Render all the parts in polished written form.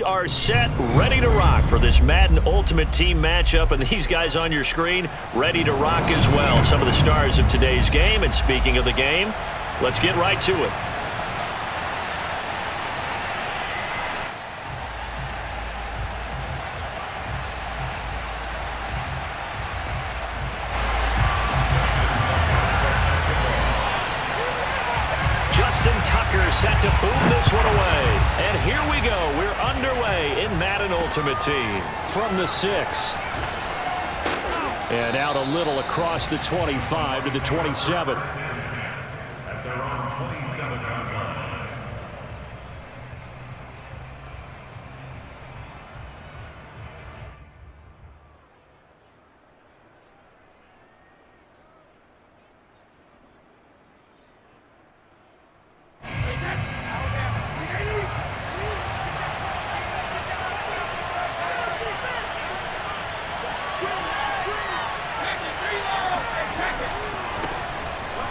We are set, ready to rock for this Madden Ultimate Team matchup, and these guys on your screen ready to rock as well. Some of the stars of today's game, and speaking of the game, let's get right to it. Justin Tucker set to boom this one away. And here we go. We're underway in Madden Ultimate Team. From the 6. And out a little across the 25 to the 27. At their own 27-yard line.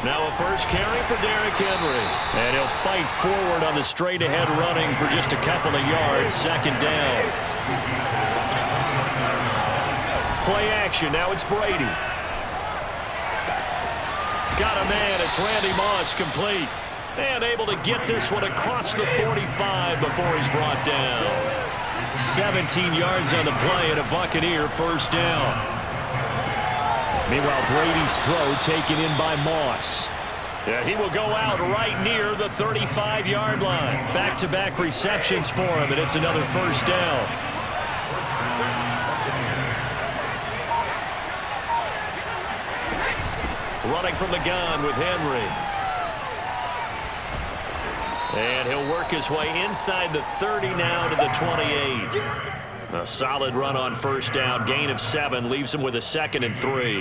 Now a first carry for Derrick Henry. And he'll fight forward on the straight-ahead running for just a couple of yards. Second down. Play action. Now it's Brady. Got a man. It's Randy Moss, complete. And able to get this one across the 45 before he's brought down. 17 yards on the play and a Buccaneer first down. Meanwhile, Brady's throw taken in by Moss. Yeah, he will go out right near the 35-yard line. Back-to-back receptions for him, and it's another first down. Running from the gun with Henry. And he'll work his way inside the 30 now to the 28. A solid run on first down. Gain of 7 leaves him with a 2nd and 3.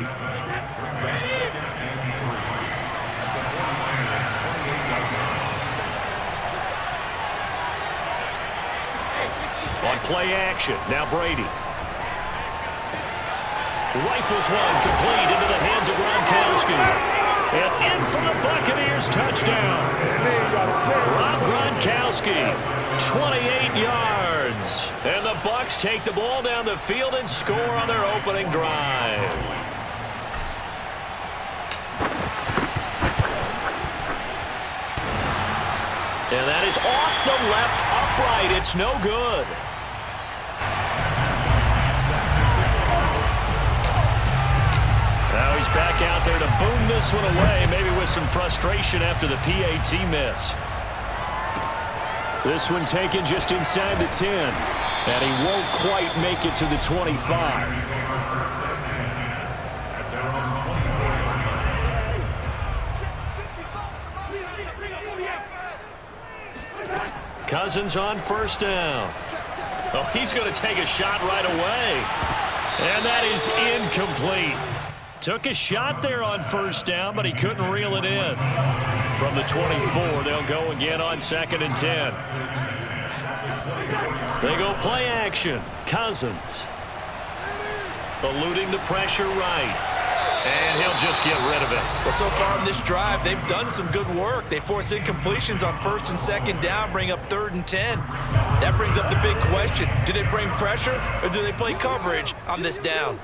On play action. Now Brady. Rifles one complete into the hands of Gronkowski. And in for the Buccaneers touchdown. Rob Gronkowski, 28 yards. And the Bucs take the ball down the field and score on their opening drive. And that is off the left upright. It's no good. Now he's back out there to boom this one away, maybe with some frustration after the PAT miss. This one taken just inside the 10, and he won't quite make it to the 25. Cousins on first down. Oh, he's going to take a shot right away. And that is incomplete. Took a shot there on first down, but he couldn't reel it in. From the 24, they'll go again on 2nd and 10. They go play action. Cousins. Eluding the pressure right. And he'll just get rid of it. Well, so far in this drive, they've done some good work. They force incompletions on 1st and 2nd down, bring up 3rd and 10. That brings up the big question. Do they bring pressure or do they play coverage on this down?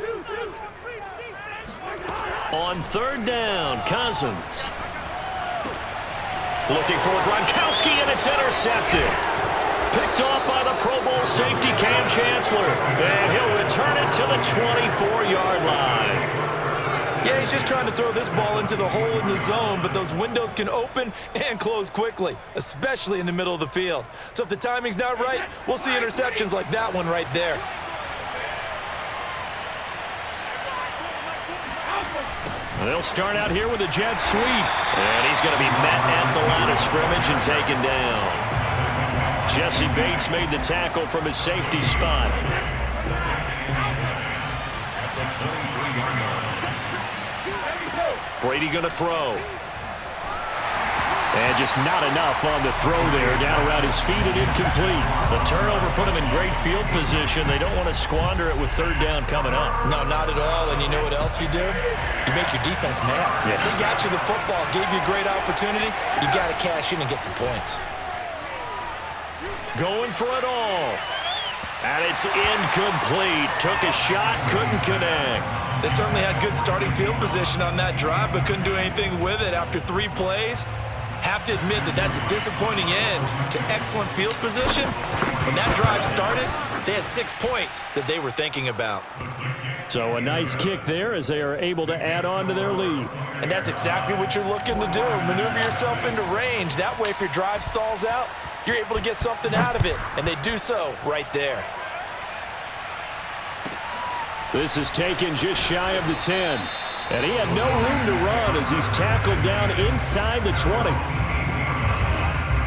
On 3rd down, Cousins. Looking for Gronkowski, and it's intercepted. Picked off by the Pro Bowl safety Cam Chancellor. And he'll return it to the 24-yard line. Yeah, he's just trying to throw this ball into the hole in the zone, but those windows can open and close quickly, especially in the middle of the field. So if the timing's not right, we'll see interceptions like that one right there. They'll start out here with a jet sweep. And he's going to be met at the line of scrimmage and taken down. Jesse Bates made the tackle from his safety spot. Brady going to throw. And just not enough on the throw there. Down around his feet and incomplete. The turnover put him in great field position. They don't want to squander it with 3rd down coming up. No, not at all. And you know what else you do? You make your defense mad. Yeah. They got you the football, gave you a great opportunity. You got to cash in and get some points. Going for it all. And it's incomplete. Took a shot, couldn't connect. They certainly had good starting field position on that drive, but couldn't do anything with it after 3 plays. Have to admit that that's a disappointing end to excellent field position. When that drive started, they had 6 points that they were thinking about. So a nice kick there as they are able to add on to their lead. And that's exactly what you're looking to do. Maneuver yourself into range. That way, if your drive stalls out, you're able to get something out of it. And they do so right there. This is taken just shy of the 10. And he had no room to run as he's tackled down inside the 20.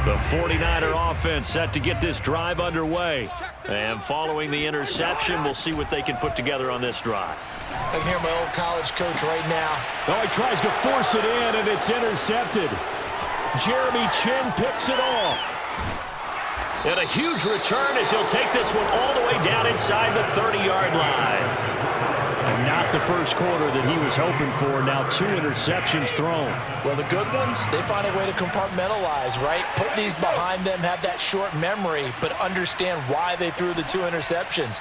The 49er offense set to get this drive underway. And following the interception, we'll see what they can put together on this drive. I can hear my old college coach right now. Oh, he tries to force it in, and it's intercepted. Jeremy Chinn picks it off. And a huge return as he'll take this one all the way down inside the 30-yard line. And not the first quarter that he was hoping for. Now 2 interceptions thrown. Well, the good ones, they find a way to compartmentalize, right? Put these behind them, have that short memory, but understand why they threw the 2 interceptions.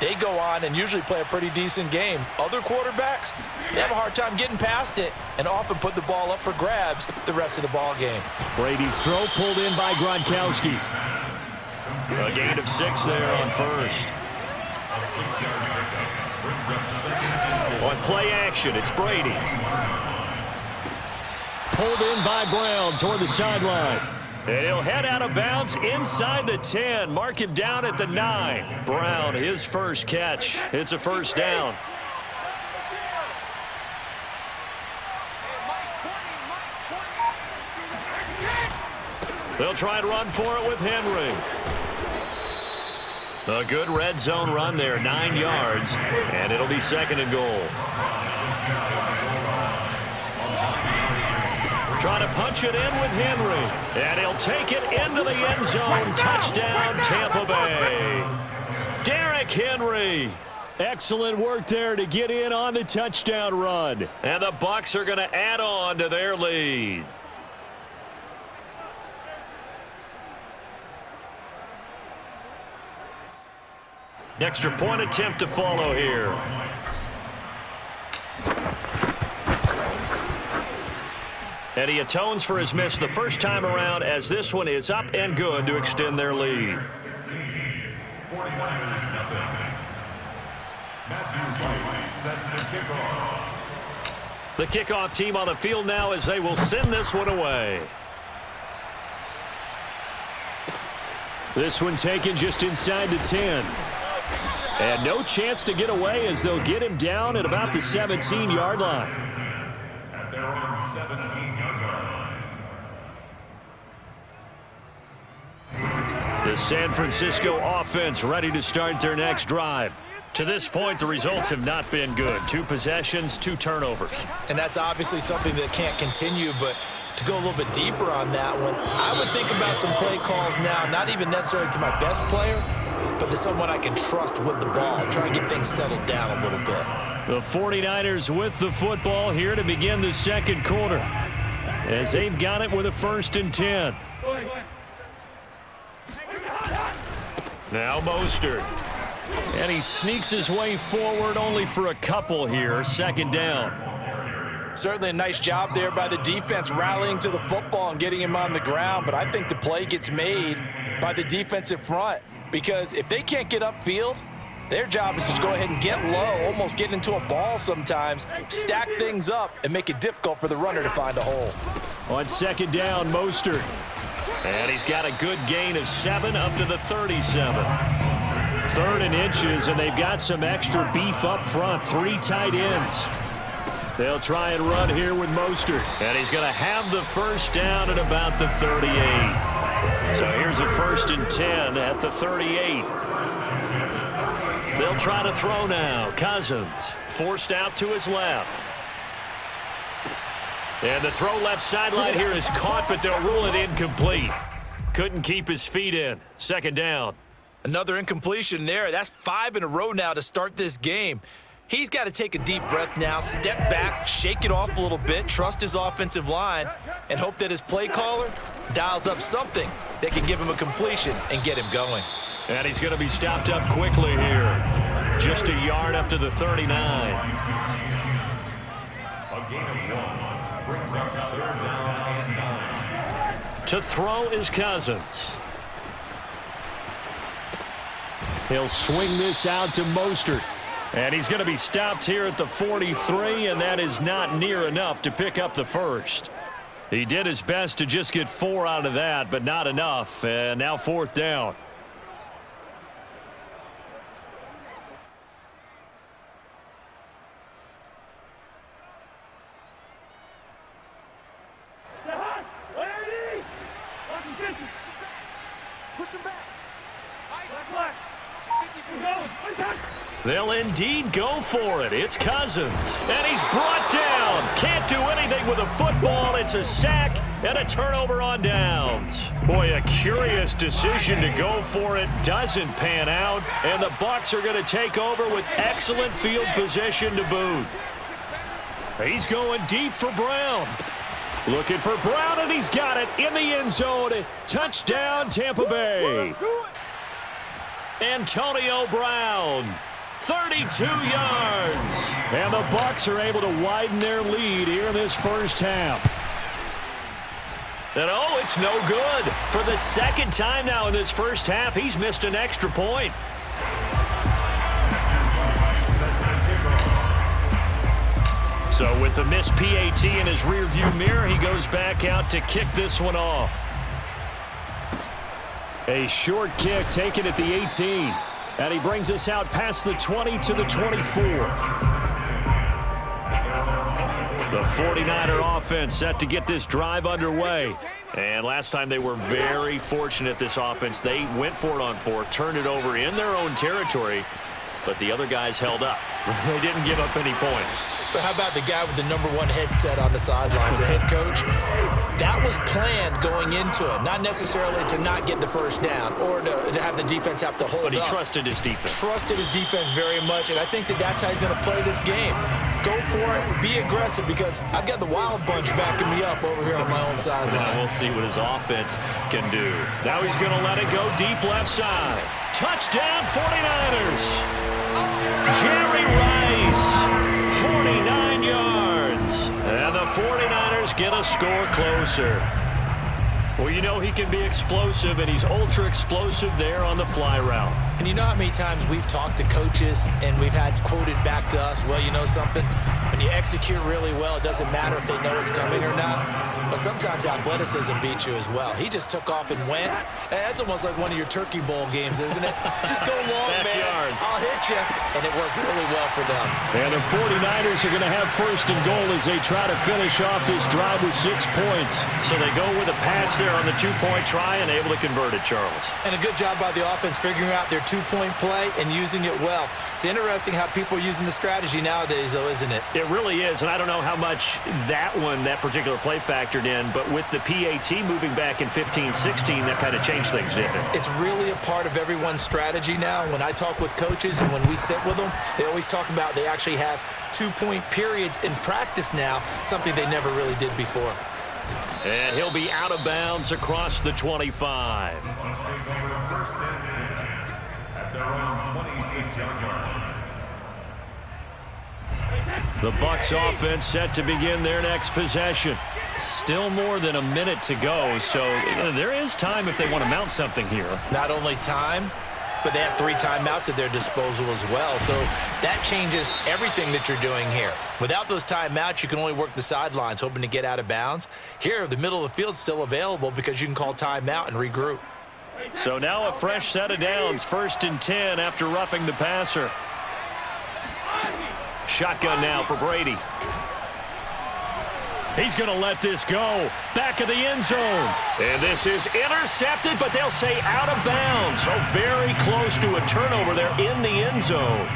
They go on and usually play a pretty decent game. Other quarterbacks, they have a hard time getting past it and often put the ball up for grabs the rest of the ball game. Brady's throw pulled in by Gronkowski. A gain of 6 there on first. On play action, it's Brady. Pulled in by Brown toward the sideline. And he'll head out of bounds inside the 10. Mark him down at the 9. Brown, his first catch. It's a first down. They'll try and run for it with Henry. A good red zone run there, 9 yards, and it'll be 2nd and goal. Trying to punch it in with Henry, and he'll take it into the end zone. Touchdown, Tampa Bay. Derrick Henry. Excellent work there to get in on the touchdown run. And the Bucs are going to add on to their lead. Extra point attempt to follow here. And he atones for his miss the first time around as this one is up and good to extend their lead. 49ers nothing. Matthew White set to kick off. The kickoff team on the field now as they will send this one away. This one taken just inside the 10. And no chance to get away as they'll get him down at about the 17-yard line. At their own 17-yard line. The San Francisco offense ready to start their next drive. To this point, the results have not been good. 2 possessions, 2 turnovers. And that's obviously something that can't continue, but to go a little bit deeper on that one, I would think about some play calls now, not even necessarily to my best player, but to someone I can trust with the ball. Try and get things settled down a little bit. The 49ers with the football here to begin the second quarter as they've got it with a 1st and 10. Now Mostert. And he sneaks his way forward only for a couple here. 2nd down. Certainly a nice job there by the defense rallying to the football and getting him on the ground, but I think the play gets made by the defensive front. Because if they can't get upfield, their job is to go ahead and get low, almost get into a ball sometimes, stack things up, and make it difficult for the runner to find a hole. On 2nd down, Mostert. And he's got a good gain of 7 up to the 37. 3rd and inches, and they've got some extra beef up front. 3 tight ends. They'll try and run here with Mostert. And he's going to have the first down at about the 38. So here's a 1st and 10 at the 38. They'll try to throw now. Cousins forced out to his left. And the throw left sideline here is caught, but they'll rule it incomplete. Couldn't keep his feet in. 2nd down. Another incompletion there. That's 5 in a row now to start this game. He's got to take a deep breath now, step back, shake it off a little bit, trust his offensive line, and hope that his play caller dials up something that can give him a completion and get him going. And he's going to be stopped up quickly here. Just a yard up to the 39. A gain of 1 brings up 3rd down and 9. To throw is Cousins. He'll swing this out to Mostert. And he's going to be stopped here at the 43, and that is not near enough to pick up the first. He did his best to just get 4 out of that, but not enough. And now 4th down. They'll indeed go for it. It's Cousins. And he's brought down. Can't do anything with a football. It's a sack and a turnover on downs. Boy, a curious decision to go for it. Doesn't pan out. And the Bucs are going to take over with excellent field position to boot. He's going deep for Brown. Looking for Brown, and he's got it in the end zone. Touchdown, Tampa Bay. Antonio Brown. 32 yards. And the Bucs are able to widen their lead here in this first half. And oh, it's no good. For the second time now in this first half, he's missed an extra point. So with the missed PAT in his rearview mirror, he goes back out to kick this one off. A short kick taken at the 18. And he brings us out past the 20 to the 24. The 49er offense set to get this drive underway. And last time they were very fortunate, this offense. They went for it on 4, turned it over in their own territory, but the other guys held up. They didn't give up any points. So how about the guy with the #1 headset on the sidelines, the head coach? That was planned going into it, not necessarily to not get the first down or to have the defense have to hold up. But he trusted his defense. Trusted his defense very much, and I think that's how he's going to play this game. Go for it, be aggressive, because I've got the Wild Bunch backing me up over here on my own sideline. We'll see what his offense can do. Now he's going to let it go deep left side. Touchdown 49ers. Jerry Rice, 49 yards. And the 49ers get a score closer. Well, you know he can be explosive, and he's ultra explosive there on the fly route. And you know how many times we've talked to coaches and we've had quoted back to us, well, you know something? When you execute really well, it doesn't matter if they know it's coming or not. But sometimes athleticism beats you as well. He just took off and went. That's almost like one of your Turkey Bowl games, isn't it? Just go long, Backyard. man. I'll hit you. And it worked really well for them. And the 49ers are going to have 1st and goal as they try to finish off this drive with 6 points. So they go with a pass there on the 2-point try and able to convert it, Charles. And a good job by the offense figuring out their 2-point play and using it well. It's interesting how people are using the strategy nowadays, though, isn't it? It really is, and I don't know how much that particular play factored in, but with the PAT moving back in 15-16, that kind of changed things, didn't it? It's really a part of everyone's strategy now. When I talk with coaches and when we sit with them, they always talk about they actually have 2-point periods in practice now, something they never really did before. And he'll be out of bounds across the 25. Take over 1st and 10 at their own 26-yard line. The Bucs offense set to begin their next possession. Still more than a minute to go, so there is time if they want to mount something here. Not only time, but they have 3 timeouts at their disposal as well. So that changes everything that you're doing here. Without those timeouts, you can only work the sidelines, hoping to get out of bounds. Here, the middle of the field's still available because you can call timeout and regroup. So now a fresh set of downs, 1st and 10 after roughing the passer. Shotgun now for Brady. He's going to let this go. Back of the end zone. And this is intercepted, but they'll say out of bounds. So very close to a turnover there in the end zone.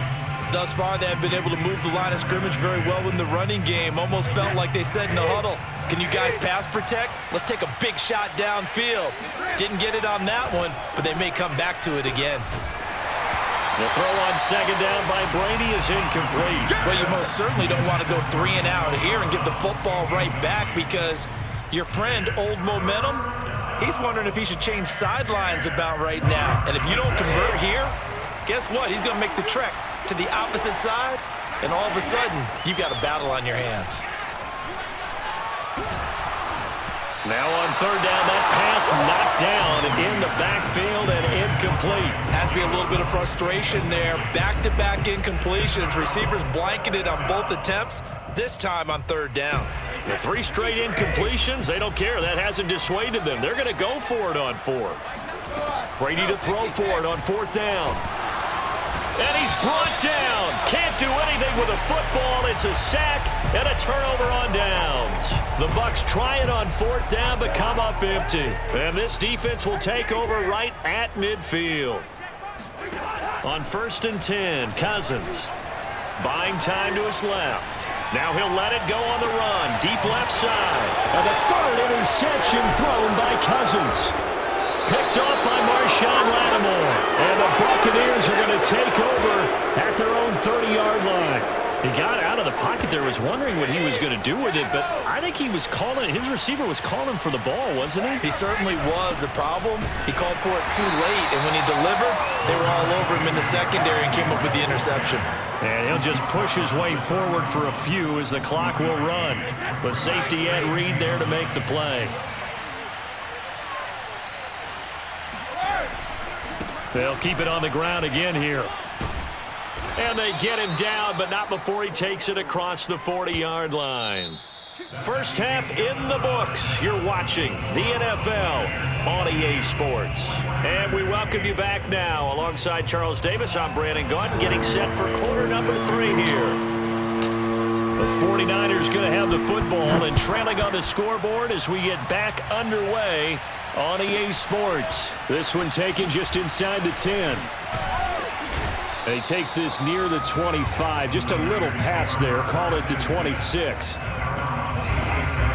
Thus far, they have been able to move the line of scrimmage very well in the running game. Almost felt like they said in the huddle, can you guys pass protect? Let's take a big shot downfield. Didn't get it on that one, but they may come back to it again. The throw on 2nd down by Brady is incomplete. Well, you most certainly don't want to go 3 and out here and give the football right back because your friend, Old Momentum, He's wondering if he should change sidelines about right now. And if you don't convert here, guess what? He's going to make the trek to the opposite side, and all of a sudden, you've got a battle on your hands. Now on third down, that pass knocked down in the backfield and incomplete. Has to be a little bit of frustration there. Back-to-back incompletions. Receivers blanketed on both attempts, this time on third down. The 3 straight incompletions, they don't care. That hasn't dissuaded them. They're going to go for it on fourth. Brady to throw for it on fourth down. And he's brought down. Can't do anything with a football. It's a sack and a turnover on downs. The Bucs try it on fourth down but come up empty. And this defense will take over right at midfield. On 1st and 10, Cousins. Buying time to his left. Now he'll let it go on the run. Deep left side. And the 3rd interception thrown by Cousins. Picked off by Marshawn Lattimore. And the Buccaneers are going to take over at their own 30-yard line. He got out of the pocket there, was wondering what he was going to do with it, but I think he was calling, his receiver was calling for the ball, wasn't he? He certainly was. The problem, he called for it too late, and when he delivered, they were all over him in the secondary and came up with the interception. And he'll just push his way forward for a few as the clock will run. With safety Ed Reed there to make the play. They'll keep it on the ground again here. And they get him down, but not before he takes it across the 40-yard line. First half in the books. You're watching the NFL on EA Sports. And we welcome you back now. Alongside Charles Davis, I'm Brandon Gaudin, getting set for quarter number 3 here. The 49ers going to have the football and trailing on the scoreboard as we get back underway on EA Sports. This one taken just inside the 10. And he takes this near the 25. Just a little pass there. Call it the 26.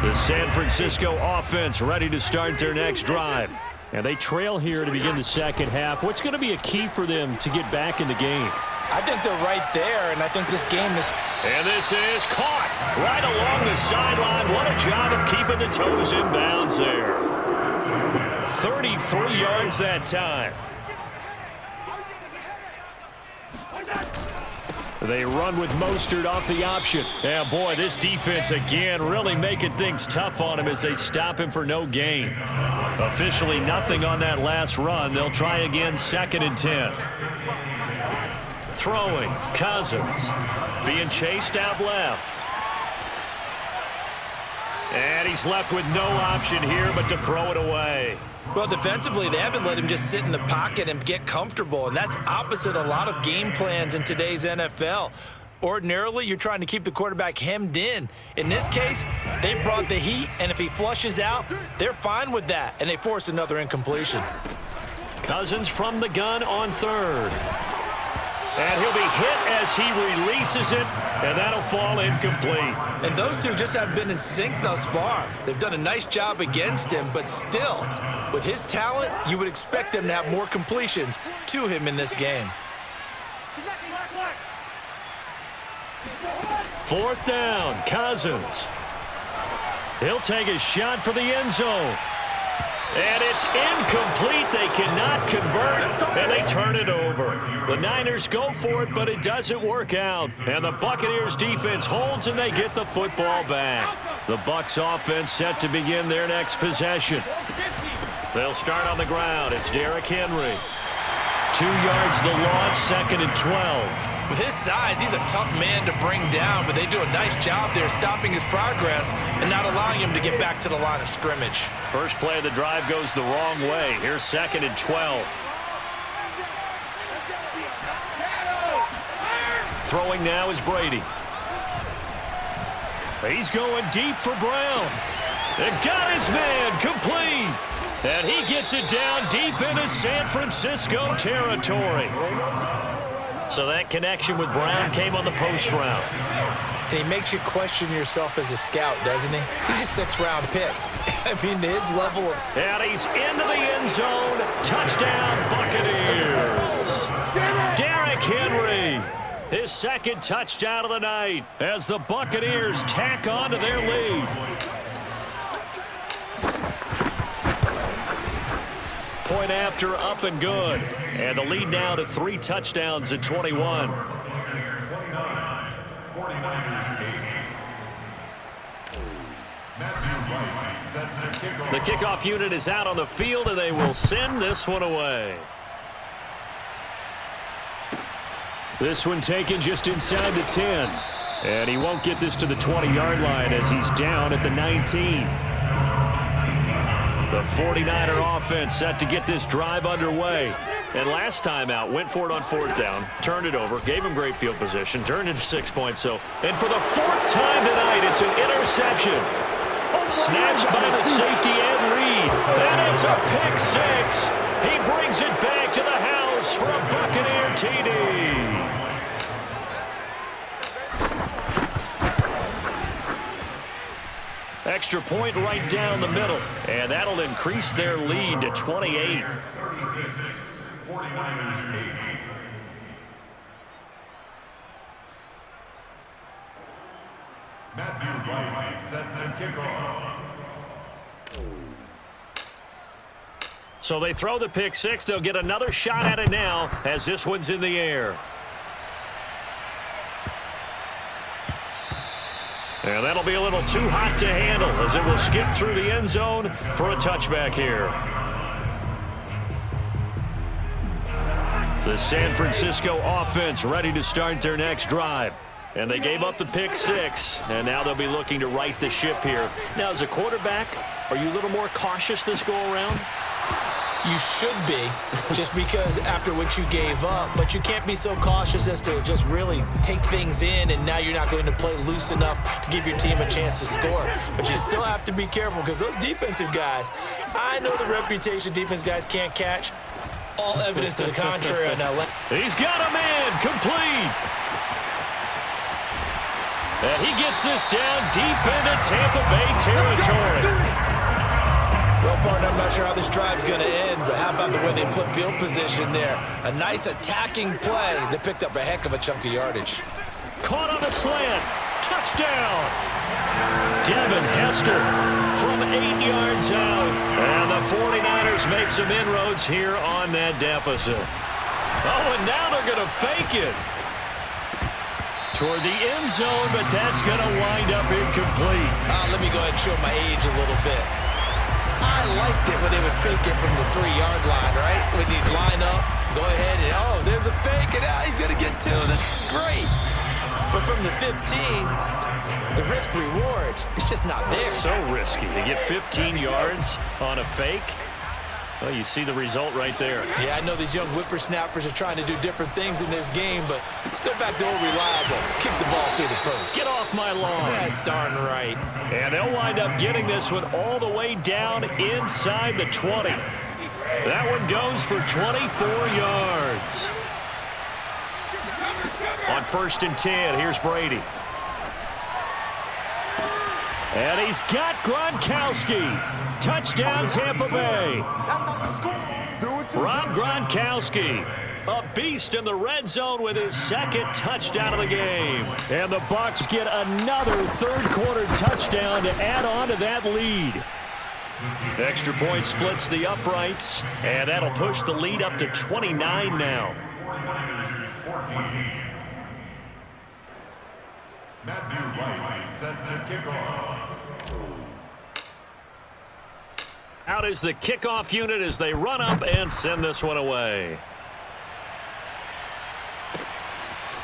The San Francisco offense ready to start their next drive. And they trail here to begin the second half. What's going to be a key for them to get back in the game? I think they're right there, and I think this game is... And this is caught right along the sideline. What a job of keeping the toes in bounds there. 33 yards that time. They run with Mostert off the option. Yeah, boy, this defense again really making things tough on him as they stop him for no gain. Officially nothing on that last run. They'll try again 2nd and 10. Throwing, Cousins. Being chased out left. And he's left with no option here but to throw it away. Well, defensively, they haven't let him just sit in the pocket and get comfortable, and that's opposite a lot of game plans in today's NFL. Ordinarily, you're trying to keep the quarterback hemmed in. In this case, they brought the heat, and if he flushes out, they're fine with that, and they force another incompletion. Cousins from the gun on 3rd. And he'll be hit as he releases it, and that'll fall incomplete. And those two just haven't been in sync thus far. They've done a nice job against him, but still, with his talent, you would expect them to have more completions to him in this game. 4th down, Cousins. He'll take a shot for the end zone. And it's incomplete. They cannot convert, and they turn it over. The Niners go for it, but it doesn't work out. And the Buccaneers defense holds, and they get the football back. The Bucs offense set to begin their next possession. They'll start on the ground. It's Derrick Henry. 2 yards the loss, 2nd and 12. With his size, he's a tough man to bring down, but they do a nice job there stopping his progress and not allowing him to get back to the line of scrimmage. First play of the drive goes the wrong way. Here's 2nd and 12. Throwing now is Brady. He's going deep for Brown. And got his man complete. And he gets it down deep into San Francisco territory. So that connection with Brown came on the post route. And he makes you question yourself as a scout, doesn't he? He's a 6th-round pick. I mean, his level of... And he's into the end zone. Touchdown, Buccaneers. Derrick Henry, his 2nd touchdown of the night as the Buccaneers tack on to their lead. point after, up and good. And the lead now to 3 touchdowns at 21. 49ers 8. Matthew Wright set to kick off. The kickoff unit is out on the field, and they will send this one away. This one taken just inside the 10. And he won't get this to the 20-yard line as he's down at the 19. The 49er offense set to get this drive underway. And last time out, went for it on 4th down, turned it over, gave him great field position, turned into 6 points. So, and for the 4th time tonight, it's an interception. Snatched by the safety Ed Reed. And it's a pick 6. He brings it back to the house for a Buccaneer TD. Extra point right down the middle. And that'll increase their lead to 28. 36. 49ers 8. Matthew Wright set to kick off. So they throw the pick 6. They'll get another shot at it now as this one's in the air. And that'll be a little too hot to handle as it will skip through the end zone for a touchback here. The San Francisco offense ready to start their next drive. And they gave up the pick 6, and now they'll be looking to right the ship here. Now, as a quarterback, are you a little more cautious this go-around? You should be, just because after what you gave up, but you can't be so cautious as to just really take things in, and now you're not going to play loose enough to give your team a chance to score. But you still have to be careful because those defensive guys, I know the reputation defense guys can't catch. All evidence to the contrary on that. He's got a man complete. And he gets this down deep into Tampa Bay territory. Well, partner, I'm not sure how this drive's going to end, but how about the way they flip field position there? A nice attacking play that picked up a heck of a chunk of yardage. Caught on a slant. Touchdown. Devin Hester from 8 yards out. And the 49ers make some inroads here on that deficit. Oh, and now they're going to fake it toward the end zone, but that's going to wind up incomplete. Let me go ahead and show my age a little bit. I liked it when they would fake it from the 3-yard line, right? When you'd line up, go ahead and, oh, there's a fake, and he's going to get 2. That's great. But from the 15, the risk-reward is just not there. So risky to get 15 yards on a fake. Well, you see the result right there. Yeah, I know these young whippersnappers are trying to do different things in this game, but let's go back to old reliable. Kick the ball through the post. Get off my lawn. That's darn right. And they'll wind up getting this one all the way down inside the 20. That one goes for 24 yards. On 1st and 10, here's Brady. And he's got Gronkowski. Touchdown, Tampa Bay. Rob Gronkowski, a beast in the red zone with his 2nd touchdown of the game. And the Bucs get another 3rd-quarter touchdown to add on to that lead. Extra point splits the uprights, and that'll push the lead up to 29 now. 49ers 14. Matthew Wright set to kick off. Out is the kickoff unit as they run up and send this one away.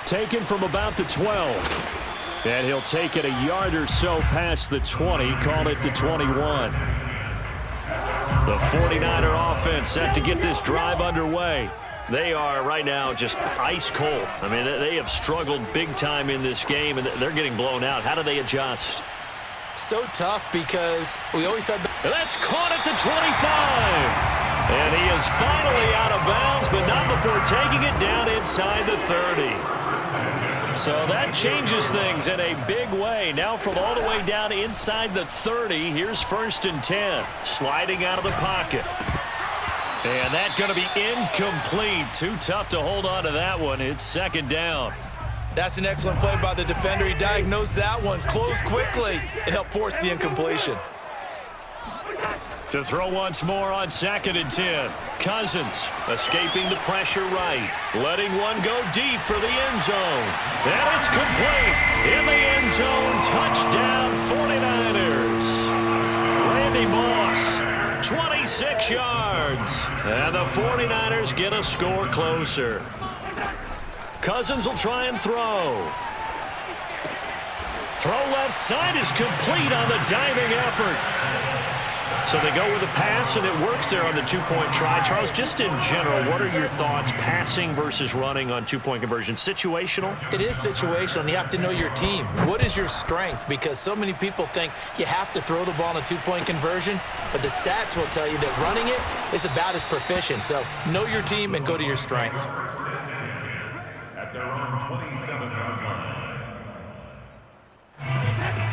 Taken from about the 12. And he'll take it a yard or so past the 20, call it the 21. The 49er offense set to get this drive underway. They are right now just ice cold. I mean, they have struggled big time in this game, and they're getting blown out. How do they adjust? So tough because we always said that's caught at the 25. And he is finally out of bounds, but not before taking it down inside the 30. So that changes things in a big way. Now from all the way down inside the 30, here's 1st and 10. Sliding out of the pocket. And that's going to be incomplete. Too tough to hold on to that one. It's 2nd down. That's an excellent play by the defender. He diagnosed that one, closed quickly, and helped force the incompletion. To throw once more on 2nd and 10. Cousins escaping the pressure right. Letting one go deep for the end zone. And it's complete. In the end zone. Touchdown 49ers. Randy Moss, 26 yards. And the 49ers get a score closer. Cousins will try and throw. Throw left side is complete on the diving effort. So they go with a pass, and it works there on the two-point try. Charles, just in general, what are your thoughts passing versus running on two-point conversion? Situational? It is situational, and you have to know your team. What is your strength? Because so many people think you have to throw the ball in a two-point conversion, but the stats will tell you that running it is about as proficient. So know your team and go to your strength. At their own 27-yard line.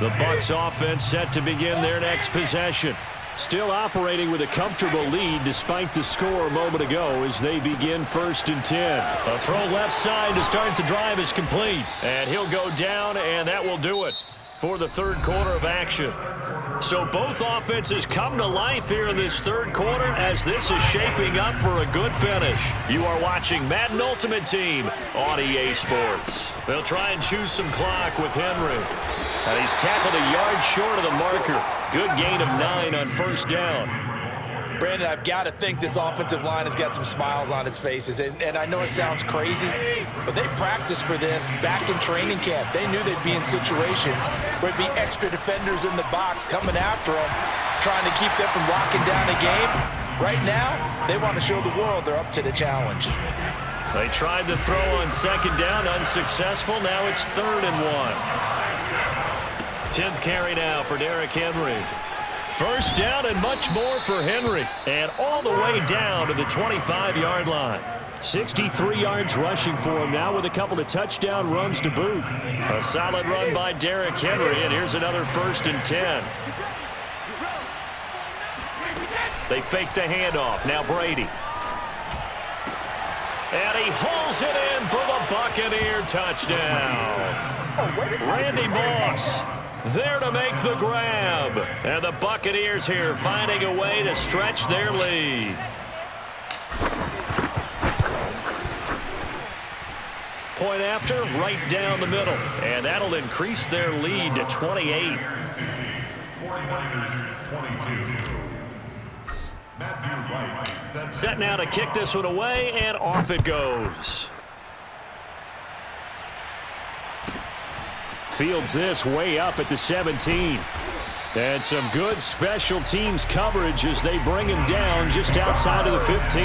The Bucs offense set to begin their next possession. Still operating with a comfortable lead despite the score a moment ago as they begin 1st and 10. A throw left side to start the drive is complete. And he'll go down, and that will do it for the third quarter of action. So both offenses come to life here in this third quarter as this is shaping up for a good finish. You are watching Madden Ultimate Team on EA Sports. They'll try and choose some clock with Henry. And he's tackled a yard short of the marker. Good gain of 9 on 1st down. Brandon, I've got to think this offensive line has got some smiles on its faces. And I know it sounds crazy, but they practiced for this back in training camp. They knew they'd be in situations where it'd be extra defenders in the box coming after them, trying to keep them from locking down a game. Right now, they want to show the world they're up to the challenge. They tried to throw on 2nd down, unsuccessful. Now it's 3rd and 1. 10th carry now for Derrick Henry. 1st down and much more for Henry. And all the way down to the 25-yard line. 63 yards rushing for him now with a couple of touchdown runs to boot. A solid run by Derrick Henry, and here's another 1st and 10. They fake the handoff. Now Brady. And he hauls it in for the Buccaneer touchdown. Randy Moss there to make the grab. And the Buccaneers here finding a way to stretch their lead. Point after, right down the middle. And that'll increase their lead to 28. 49ers 22. Matthew Wright Set now to kick this one away, and off it goes. Fields this way up at the 17. And some good special teams coverage as they bring him down just outside of the 15.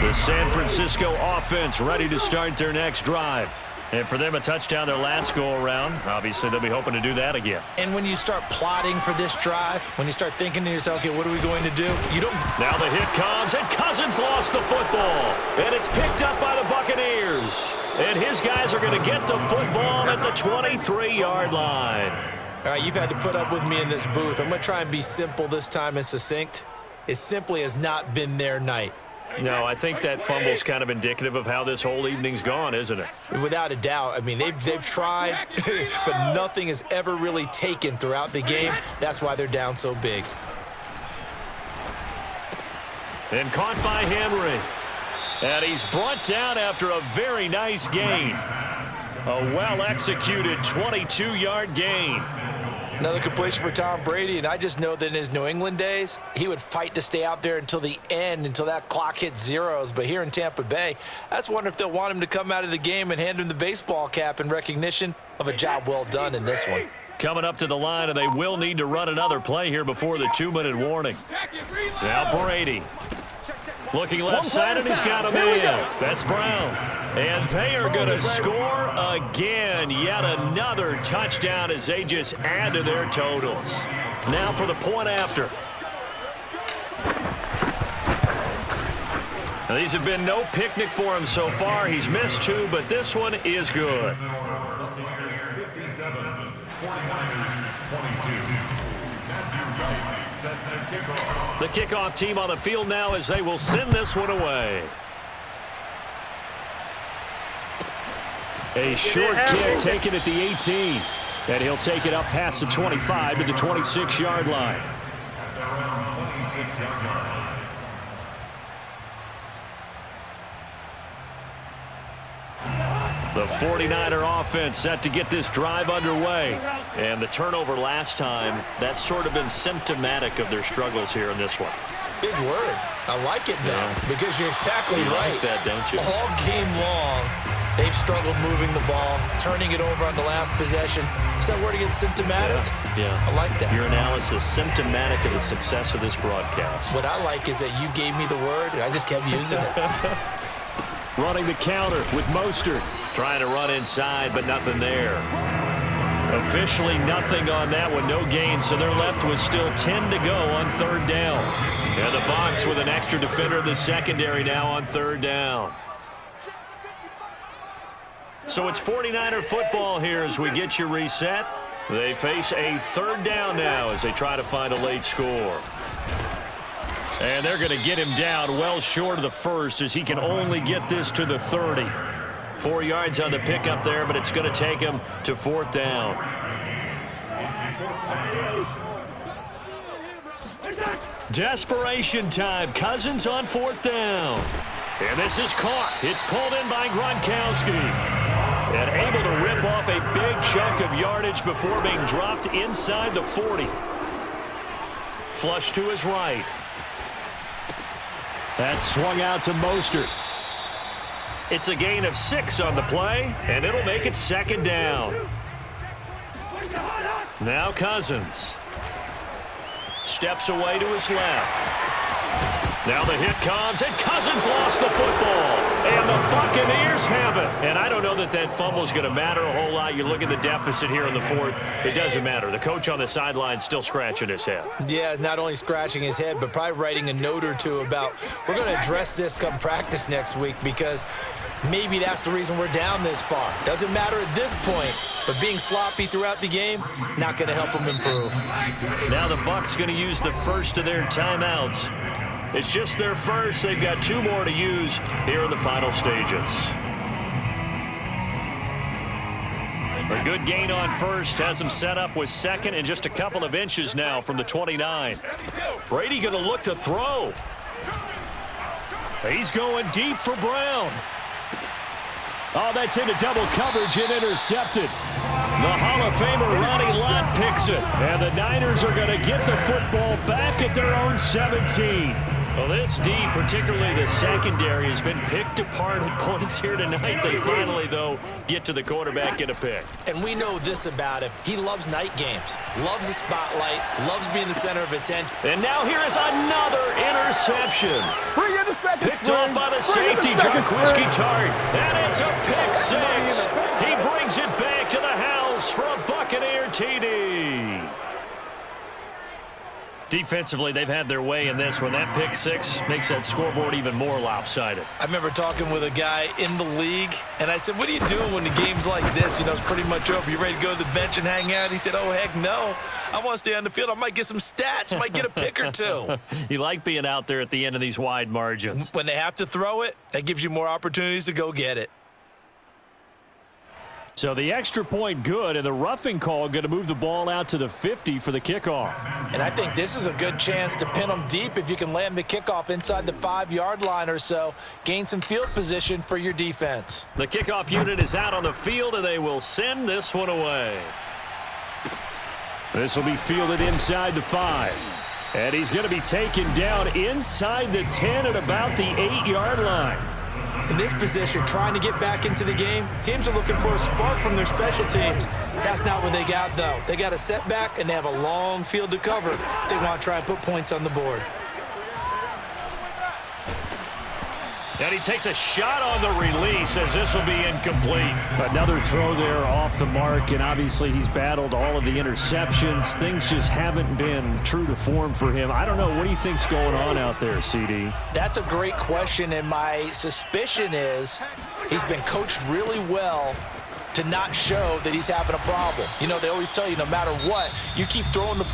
The San Francisco offense ready to start their next drive. And for them, a touchdown their last go-around. Obviously, they'll be hoping to do that again. And when you start plotting for this drive, when you start thinking to yourself, okay, what are we going to do? You don't. Now the hit comes, and Cousins lost the football. And it's picked up by the Buccaneers. And his guys are going to get the football at the 23-yard line. All right, you've had to put up with me in this booth. I'm going to try and be simple this time and succinct. It simply has not been their night. No, I think that fumble's kind of indicative of how this whole evening's gone, isn't it? Without a doubt. I mean, they've tried, but nothing has ever really taken throughout the game. That's why they're down so big. And caught by Henry. And he's brought down after a very nice gain. A well-executed 22-yard gain. Another completion for Tom Brady, and I just know that in his New England days, he would fight to stay out there until the end, until that clock hit zeros. But here in Tampa Bay, I just wonder if they'll want him to come out of the game and hand him the baseball cap in recognition of a job well done in this one. Coming up to the line, and they will need to run another play here before the 2-minute warning. Now Brady. Looking left side, and he's got him in. That's Brown. And they are going to score again. Yet another touchdown as they just add to their totals. Now for the point after. Now, these have been no picnic for him so far. He's missed 2, but this one is good. Buccaneers 57, 49ers 22. Matthew Wright set to kick off. The kickoff team on the field now as they will send this one away. A short kick taken at the 18. And he'll take it up past the 25 to the 26-yard line. 6-yard line. The 49er offense set to get this drive underway. And the turnover last time, that's sort of been symptomatic of their struggles here in this one. Big word. I like it, though, because you're exactly You right. like that, don't you? All game long, they've struggled moving the ball, turning it over on the last possession. Is that word again, symptomatic? Yeah. I like that. Your analysis, symptomatic of the success of this broadcast. What I like is that you gave me the word, and I just kept using it. Running the counter with Mostert. Trying to run inside, but nothing there. Officially nothing on that one, no gain, so they're left with still 10 to go on third down. And the Bucs with an extra defender in the secondary now on third down. So it's 49er football here as we get you reset. They face a third down now as they try to find a late score. And they're going to get him down well short of the first as he can only get this to the 30. 4 yards on the pickup there, but it's going to take him to fourth down. Desperation time. Cousins on fourth down. And this is caught. It's pulled in by Gronkowski. And able to rip off a big chunk of yardage before being dropped inside the 40. Flush to his right. That's swung out to Mostert. It's a gain of 6 on the play, and it'll make it second down. Now Cousins. Steps away to his left. Now the hit comes, and Cousins lost the football. And the Buccaneers have it. And I don't know that that fumble is going to matter a whole lot. You look at the deficit here in the fourth. It doesn't matter. The coach on the sideline still scratching his head. Yeah, not only scratching his head, but probably writing a note or two about we're going to address this come practice next week because maybe that's the reason we're down this far. Doesn't matter at this point, but being sloppy throughout the game, not going to help them improve. Now the Bucs going to use the first of their timeouts. It's just their first. They've got 2 more to use here in the final stages. A good gain on first has them set up with second and just a couple of inches now from the 29. Brady going to look to throw. He's going deep for Brown. Oh, that's into double coverage and intercepted. The Hall of Famer Ronnie Lott picks it. And the Niners are going to get the football back at their own 17. Well, this D, particularly the secondary, has been picked apart at points here tonight. They finally, though, get to the quarterback, get a pick. And we know this about him. He loves night games, loves the spotlight, loves being the center of attention. And now here is another interception. Picked off by the safety, Jaquiski Tartt. And it's a pick 6. He brings it back to the house for a Buccaneer TD. Defensively, they've had their way in this one. That pick 6 makes that scoreboard even more lopsided. I remember talking with a guy in the league, and I said, what do you do when the game's like this? You know, it's pretty much over. You ready to go to the bench and hang out? He said, oh, heck no. I want to stay on the field. I might get some stats. Might get a pick or 2. You like being out there at the end of these wide margins. When they have to throw it, that gives you more opportunities to go get it. So the extra point good, and the roughing call going to move the ball out to the 50 for the kickoff. And I think this is a good chance to pin them deep if you can land the kickoff inside the 5-yard line or so. Gain some field position for your defense. The kickoff unit is out on the field, and they will send this one away. This will be fielded inside the 5. And he's going to be taken down inside the 10 at about the 8-yard line. In this position, trying to get back into the game, teams are looking for a spark from their special teams. That's not what they got, though. They got a setback, and they have a long field to cover if they want to try and put points on the board. And he takes a shot on the release as this will be incomplete. Another throw there off the mark, and obviously he's battled all of the interceptions. Things just haven't been true to form for him. I don't know. What do you think's going on out there, CD? That's a great question, and my suspicion is he's been coached really well to not show that he's having a problem. You know, they always tell you no matter what, you keep throwing the